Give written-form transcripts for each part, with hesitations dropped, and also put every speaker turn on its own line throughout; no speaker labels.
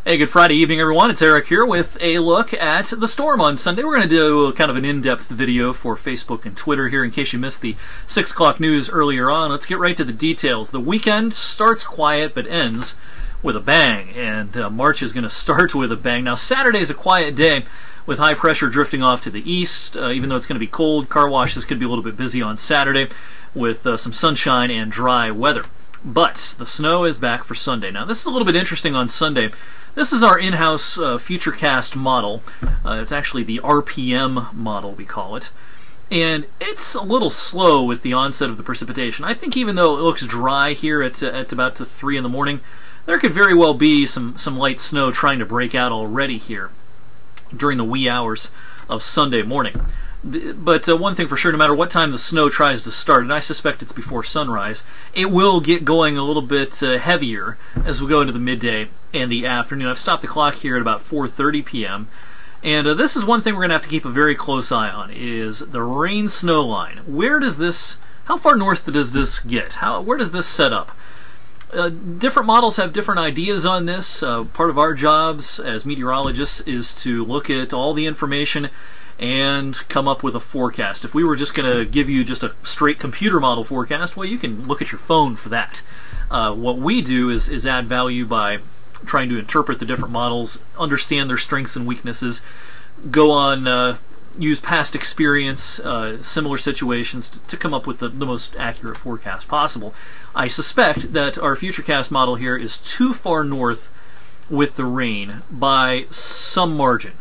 Hey, good Friday evening, everyone. It's Eric here with a look at the storm on Sunday. We're going to do kind of an in-depth video for Facebook and Twitter here in case you missed the 6 o'clock news earlier on. Let's get right to the details. The weekend starts quiet but ends with a bang, and March is going to start with a bang. Now, Saturday is a quiet day with high pressure drifting off to the east. Even though it's going to be cold, car washes could be a little bit busy on Saturday with some sunshine and dry weather. But the snow is back for Sunday. Now, this is a little bit interesting on Sunday. This is our in-house Futurecast model. It's actually the RPM model, we call it. And it's a little slow with the onset of the precipitation. I think even though it looks dry here at about 3 in the morning, there could very well be some light snow trying to break out already here during the wee hours of Sunday morning. But one thing for sure, no matter what time the snow tries to start, and I suspect it's before sunrise, it will get going a little bit heavier as we go into the midday and the afternoon. I've stopped the clock here at about 4:30 p.m. And this is one thing we're going to have to keep a very close eye on, is the rain-snow line. Where does this, how far north does this get? Where does this set up? Different models have different ideas on this. Part of our jobs as meteorologists is to look at all the information and come up with a forecast. If we were just going to give you just a straight computer model forecast, well, you can look at your phone for that. What we do is add value by trying to interpret the different models, understand their strengths and weaknesses, go on, use past experience, similar situations to come up with the most accurate forecast possible. I suspect that our Futurecast model here is too far north with the rain by some margin.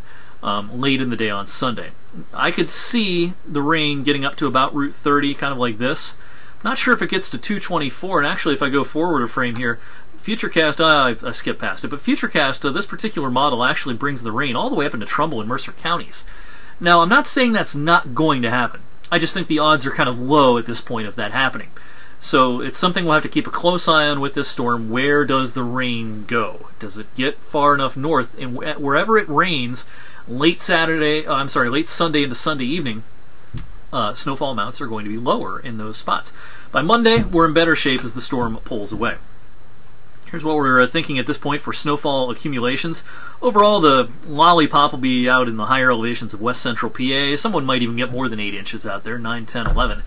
Late in the day on Sunday. I could see the rain getting up to about Route 30, kind of like this. Not sure if it gets to 224, and actually if I go forward a frame here, Futurecast, I skipped past it, but Futurecast, this particular model actually brings the rain all the way up into Trumbull and Mercer counties. Now, I'm not saying that's not going to happen. I just think the odds are kind of low at this point of that happening. So it's something we'll have to keep a close eye on with this storm. Where does the rain go? Does it get far enough north? And wherever it rains, late Sunday into Sunday evening, snowfall amounts are going to be lower in those spots. By Monday, we're in better shape as the storm pulls away. Here's what we're thinking at this point for snowfall accumulations. Overall, the lollipop will be out in the higher elevations of west central PA. Someone might even get more than 8 inches out there, 9, 10, 11.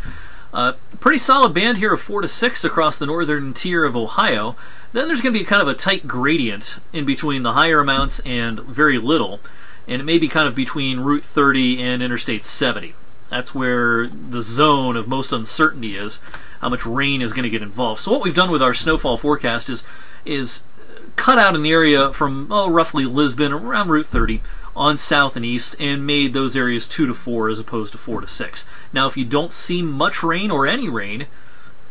Pretty solid band here of 4 to 6 across the northern tier of Ohio. Then there's going to be kind of a tight gradient in between the higher amounts and very little. And it may be kind of between Route 30 and Interstate 70. That's where the zone of most uncertainty is, how much rain is going to get involved. So what we've done with our snowfall forecast is cut out in the area from roughly Lisbon, around Route 30, on south and east, and made those areas 2 to 4 as opposed to 4 to 6. Now, if you don't see much rain or any rain,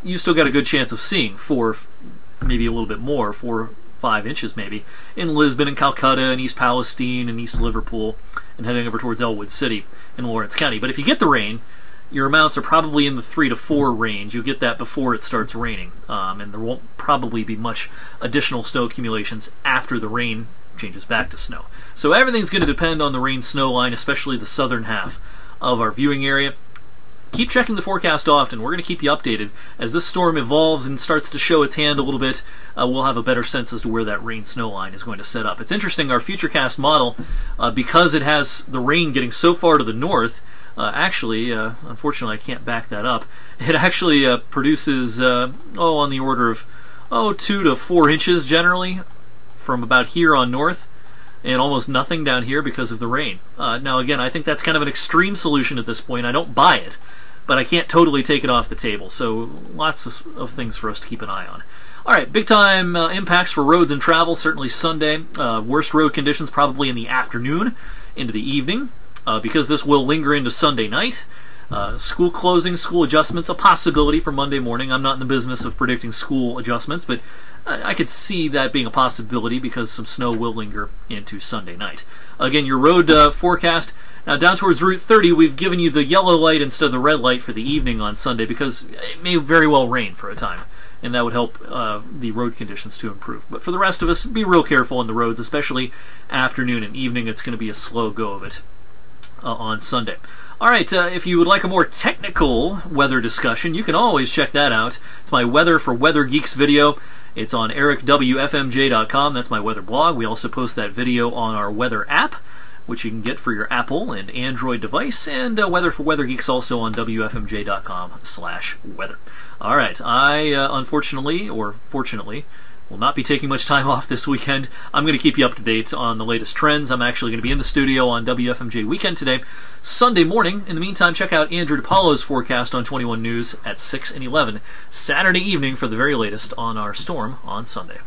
you still got a good chance of seeing 4, maybe a little bit more, 4, 5 inches maybe, in Lisbon and Calcutta and East Palestine and East Liverpool and heading over towards Elwood City in Lawrence County. But if you get the rain, your amounts are probably in the 3 to 4 range. You'll get that before it starts raining, and there won't probably be much additional snow accumulations after the rain changes back to snow. So everything's going to depend on the rain-snow line, especially the southern half of our viewing area. Keep checking the forecast often. We're going to keep you updated. As this storm evolves and starts to show its hand a little bit, we'll have a better sense as to where that rain-snow line is going to set up. It's interesting, our Futurecast model, because it has the rain getting so far to the north, unfortunately I can't back that up, it actually produces, on the order of 2 to 4 inches generally from about here on north, and almost nothing down here because of the rain. Now again, I think that's kind of an extreme solution at this point. I don't buy it, but I can't totally take it off the table. So lots of things for us to keep an eye on. Alright, big time impacts for roads and travel, certainly Sunday. Worst road conditions probably in the afternoon into the evening, because this will linger into Sunday night. School closing, school adjustments, a possibility for Monday morning. I'm not in the business of predicting school adjustments, but I could see that being a possibility because some snow will linger into Sunday night. Again, your road forecast. Now down towards Route 30, we've given you the yellow light instead of the red light for the evening on Sunday because it may very well rain for a time, and that would help the road conditions to improve. But for the rest of us, be real careful on the roads, especially afternoon and evening. It's going to be a slow go of it on Sunday. Alright, if you would like a more technical weather discussion, you can always check that out. It's my Weather for Weather Geeks video. It's on ericwfmj.com. That's my weather blog. We also post that video on our weather app, which you can get for your Apple and Android device, and Weather for Weather Geeks also on wfmj.com/weather. All right, I unfortunately, or fortunately, will not be taking much time off this weekend. I'm going to keep you up to date on the latest trends. I'm actually going to be in the studio on WFMJ Weekend today, Sunday morning. In the meantime, check out Andrew DiPaolo's forecast on 21 News at 6 and 11, Saturday evening for the very latest on our storm on Sunday.